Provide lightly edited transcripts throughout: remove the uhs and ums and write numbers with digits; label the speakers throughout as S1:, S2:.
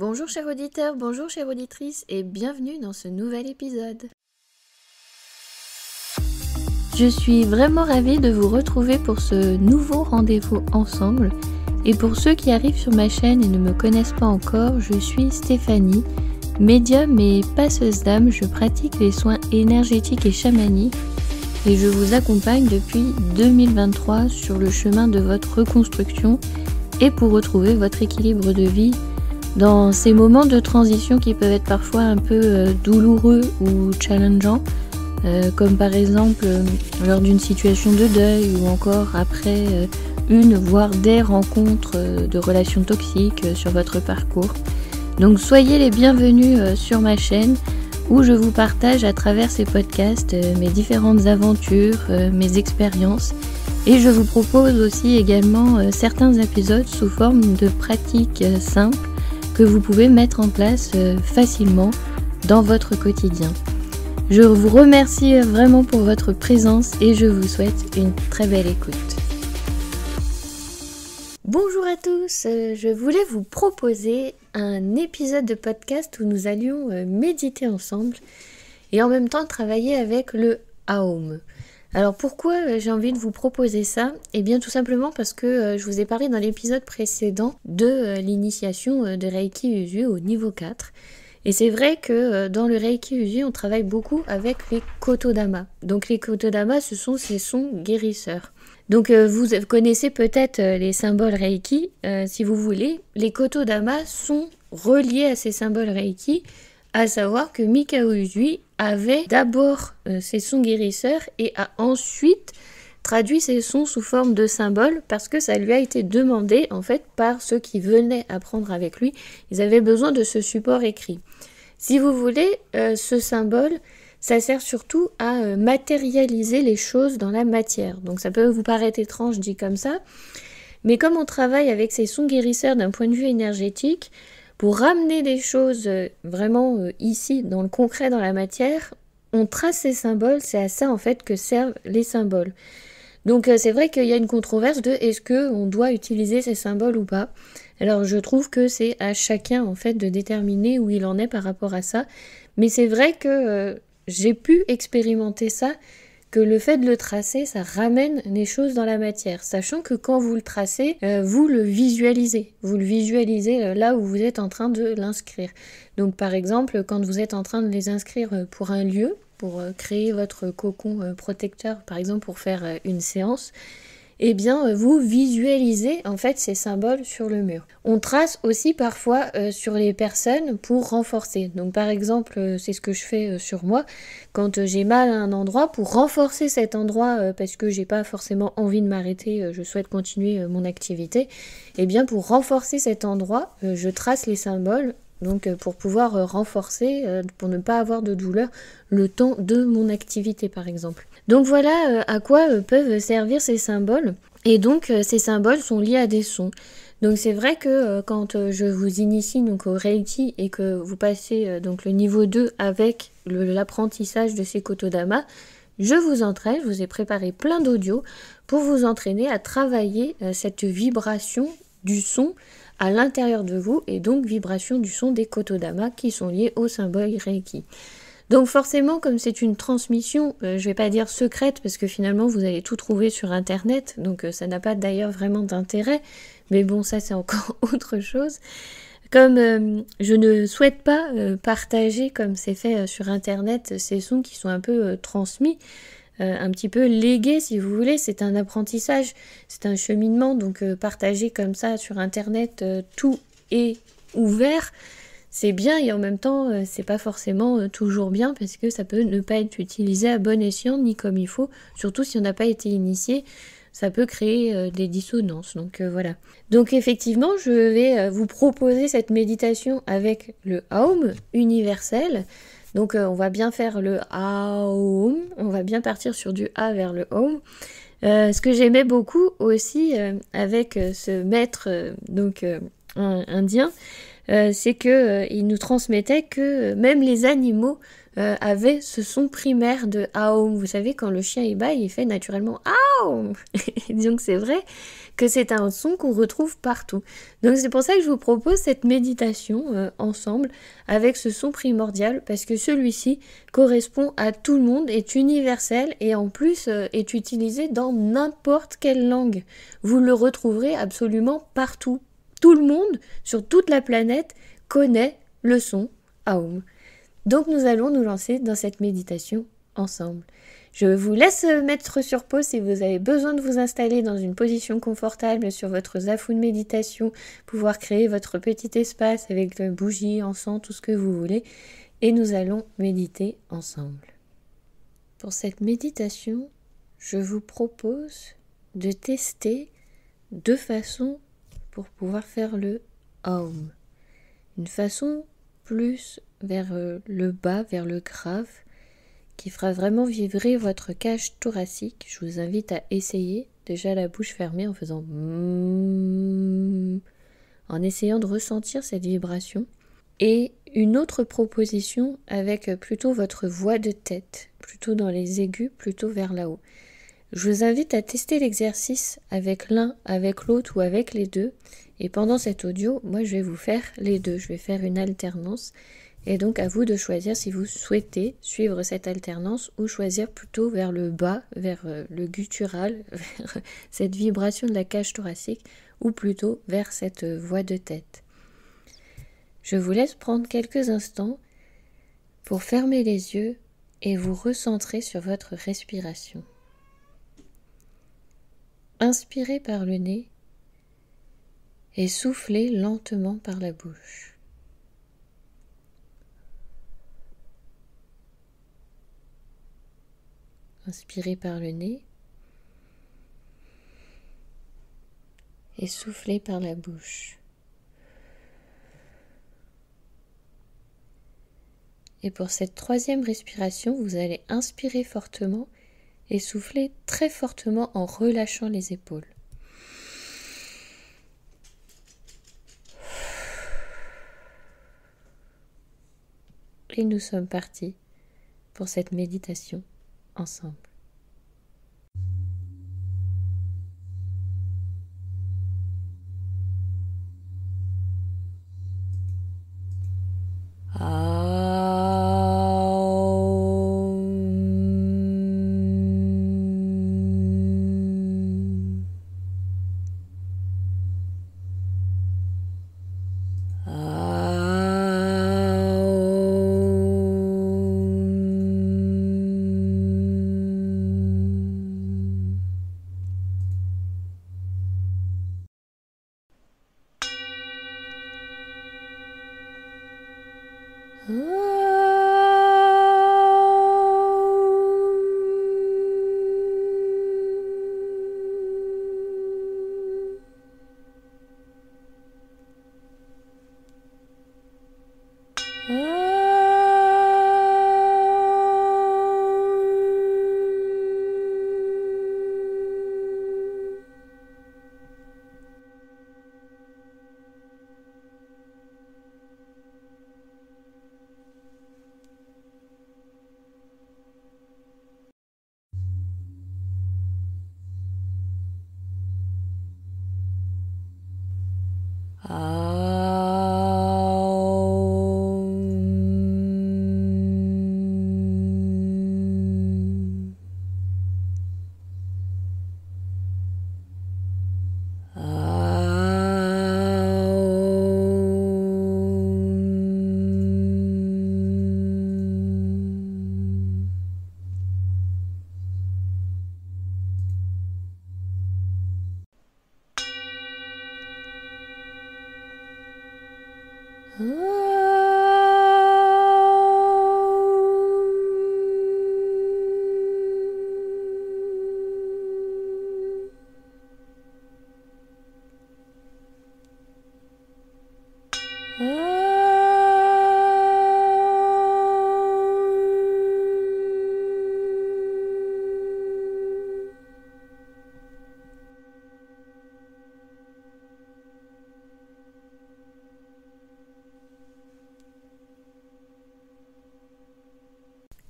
S1: Bonjour chers auditeurs, bonjour chères auditrices et bienvenue dans ce nouvel épisode. Je suis vraiment ravie de vous retrouver pour ce nouveau rendez-vous ensemble. Et pour ceux qui arrivent sur ma chaîne et ne me connaissent pas encore, je suis Stéphanie, médium et passeuse d'âme. Je pratique les soins énergétiques et chamaniques et je vous accompagne depuis 2023 sur le chemin de votre reconstruction et pour retrouver votre équilibre de vie dans ces moments de transition qui peuvent être parfois un peu douloureux ou challengeants, comme par exemple lors d'une situation de deuil ou encore après une voire des rencontres de relations toxiques sur votre parcours. Donc soyez les bienvenus sur ma chaîne où je vous partage à travers ces podcasts mes différentes aventures, mes expériences et je vous propose aussi également certains épisodes sous forme de pratiques simples que vous pouvez mettre en place facilement dans votre quotidien. Je vous remercie vraiment pour votre présence et je vous souhaite une très belle écoute. Bonjour à tous, je voulais vous proposer un épisode de podcast où nous allions méditer ensemble et en même temps travailler avec le Aum. Alors pourquoi j'ai envie de vous proposer ça? Eh bien tout simplement parce que je vous ai parlé dans l'épisode précédent de l'initiation de Reiki Usui au niveau 4. Et c'est vrai que dans le Reiki Usui, on travaille beaucoup avec les Kotodama. Donc les Kotodama, ce sont ces sons guérisseurs. Donc vous connaissez peut-être les symboles Reiki, si vous voulez. Les Kotodama sont reliés à ces symboles Reiki, à savoir que Mikao Usui avait d'abord ces sons guérisseurs et a ensuite traduit ces sons sous forme de symboles parce que ça lui a été demandé en fait par ceux qui venaient apprendre avec lui. Ils avaient besoin de ce support écrit. Si vous voulez, ce symbole, ça sert surtout à matérialiser les choses dans la matière. Donc ça peut vous paraître étrange dit comme ça, mais comme on travaille avec ces sons guérisseurs d'un point de vue énergétique, pour ramener des choses vraiment ici, dans le concret, dans la matière, on trace ces symboles, c'est à ça en fait que servent les symboles. Donc c'est vrai qu'il y a une controverse de est-ce qu'on doit utiliser ces symboles ou pas. Alors je trouve que c'est à chacun en fait de déterminer où il en est par rapport à ça. Mais c'est vrai que j'ai pu expérimenter ça, que le fait de le tracer, ça ramène les choses dans la matière. Sachant que quand vous le tracez, vous le visualisez. Vous le visualisez là où vous êtes en train de l'inscrire. Donc par exemple, quand vous êtes en train de les inscrire pour un lieu, pour créer votre cocon protecteur, par exemple pour faire une séance, eh bien vous visualisez en fait ces symboles sur le mur. On trace aussi parfois sur les personnes pour renforcer. Donc par exemple, c'est ce que je fais sur moi, quand j'ai mal à un endroit, pour renforcer cet endroit parce que j'ai pas forcément envie de m'arrêter, je souhaite continuer mon activité, eh bien pour renforcer cet endroit, je trace les symboles. Donc pour pouvoir renforcer, pour ne pas avoir de douleur le temps de mon activité par exemple. Donc voilà à quoi peuvent servir ces symboles. Et donc ces symboles sont liés à des sons. Donc c'est vrai que quand je vous initie donc au Reiki et que vous passez donc le niveau 2 avec l'apprentissage de ces Kotodama, je vous entraîne, je vous ai préparé plein d'audios pour vous entraîner à travailler cette vibration du son à l'intérieur de vous et donc vibration du son des Kotodama qui sont liés au symbole Reiki. Donc forcément, comme c'est une transmission, je vais pas dire secrète parce que finalement vous allez tout trouver sur internet, donc ça n'a pas d'ailleurs vraiment d'intérêt, mais bon ça c'est encore autre chose. Comme je ne souhaite pas partager comme c'est fait sur internet ces sons qui sont un peu transmis, un petit peu légué si vous voulez, c'est un apprentissage, c'est un cheminement, donc partager comme ça sur internet tout est ouvert, c'est bien et en même temps c'est pas forcément toujours bien parce que ça peut ne pas être utilisé à bon escient ni comme il faut, surtout si on n'a pas été initié, ça peut créer des dissonances, donc voilà. Donc effectivement je vais vous proposer cette méditation avec le Aum universel. Donc on va bien faire le Aum, on va bien partir sur du A vers le Aum. Ce que j'aimais beaucoup aussi avec ce maître indien, c'est que il nous transmettait que même les animaux avaient ce son primaire de Aum. Vous savez, quand le chien il bat, il fait naturellement Aum. Donc c'est vrai que c'est un son qu'on retrouve partout. Donc c'est pour ça que je vous propose cette méditation ensemble avec ce son primordial, parce que celui-ci correspond à tout le monde, est universel et en plus est utilisé dans n'importe quelle langue. Vous le retrouverez absolument partout. Tout le monde, sur toute la planète, connaît le son Aum. Donc nous allons nous lancer dans cette méditation ensemble. Je vous laisse mettre sur pause si vous avez besoin de vous installer dans une position confortable sur votre zafu de méditation, pouvoir créer votre petit espace avec bougies, encens, tout ce que vous voulez, et nous allons méditer ensemble. Pour cette méditation, je vous propose de tester 2 façons pour pouvoir faire le Aum. Une façon plus vers le bas, vers le grave, qui fera vraiment vibrer votre cage thoracique. Je vous invite à essayer, déjà la bouche fermée en faisant en essayant de ressentir cette vibration. Et une autre proposition avec plutôt votre voix de tête, plutôt dans les aigus, plutôt vers là-haut. Je vous invite à tester l'exercice avec l'un, avec l'autre ou avec les deux. Et pendant cet audio, moi je vais vous faire les deux. Je vais faire une alternance. Et donc à vous de choisir si vous souhaitez suivre cette alternance ou choisir plutôt vers le bas, vers le guttural, vers cette vibration de la cage thoracique, ou plutôt vers cette voix de tête. Je vous laisse prendre quelques instants pour fermer les yeux et vous recentrer sur votre respiration. Inspirez par le nez et soufflez lentement par la bouche. Inspirez par le nez et soufflez par la bouche. Et pour cette 3e respiration, vous allez inspirer fortement et souffler très fortement en relâchant les épaules. Et nous sommes partis pour cette méditation ensemble.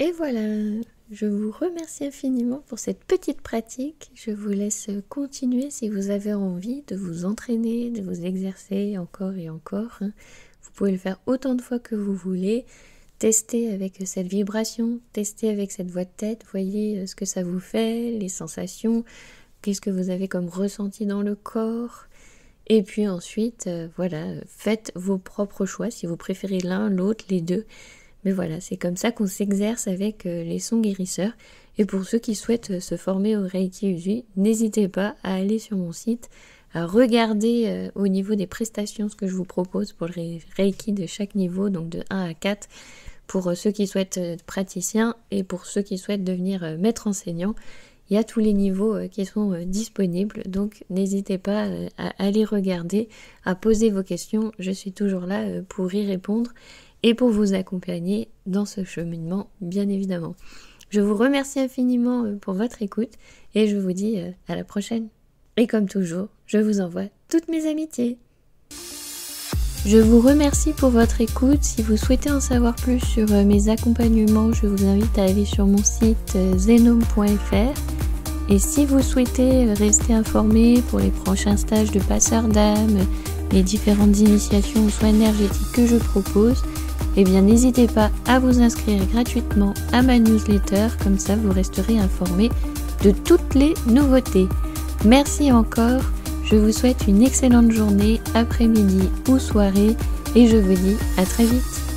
S1: Et voilà, je vous remercie infiniment pour cette petite pratique. Je vous laisse continuer si vous avez envie de vous entraîner, de vous exercer encore et encore. Vous pouvez le faire autant de fois que vous voulez. Testez avec cette vibration, testez avec cette voix de tête, voyez ce que ça vous fait, les sensations, qu'est-ce que vous avez comme ressenti dans le corps. Et puis ensuite, faites vos propres choix, si vous préférez l'un, l'autre, les deux. Mais voilà, c'est comme ça qu'on s'exerce avec les sons guérisseurs. Et pour ceux qui souhaitent se former au Reiki Usui, n'hésitez pas à aller sur mon site, à regarder au niveau des prestations ce que je vous propose pour le Reiki de chaque niveau, donc de 1 à 4, pour ceux qui souhaitent être praticiens et pour ceux qui souhaitent devenir maître enseignant. Il y a tous les niveaux qui sont disponibles, donc n'hésitez pas à aller regarder, à poser vos questions. Je suis toujours là pour y répondre et pour vous accompagner dans ce cheminement, bien évidemment. Je vous remercie infiniment pour votre écoute et je vous dis à la prochaine. Et comme toujours, je vous envoie toutes mes amitiés. Je vous remercie pour votre écoute. Si vous souhaitez en savoir plus sur mes accompagnements, je vous invite à aller sur mon site zenome.fr. Et si vous souhaitez rester informé pour les prochains stages de passeur d'âme, les différentes initiations aux soins énergétiques que je propose, eh bien n'hésitez pas à vous inscrire gratuitement à ma newsletter, comme ça vous resterez informé de toutes les nouveautés. Merci encore, je vous souhaite une excellente journée, après-midi ou soirée, et je vous dis à très vite.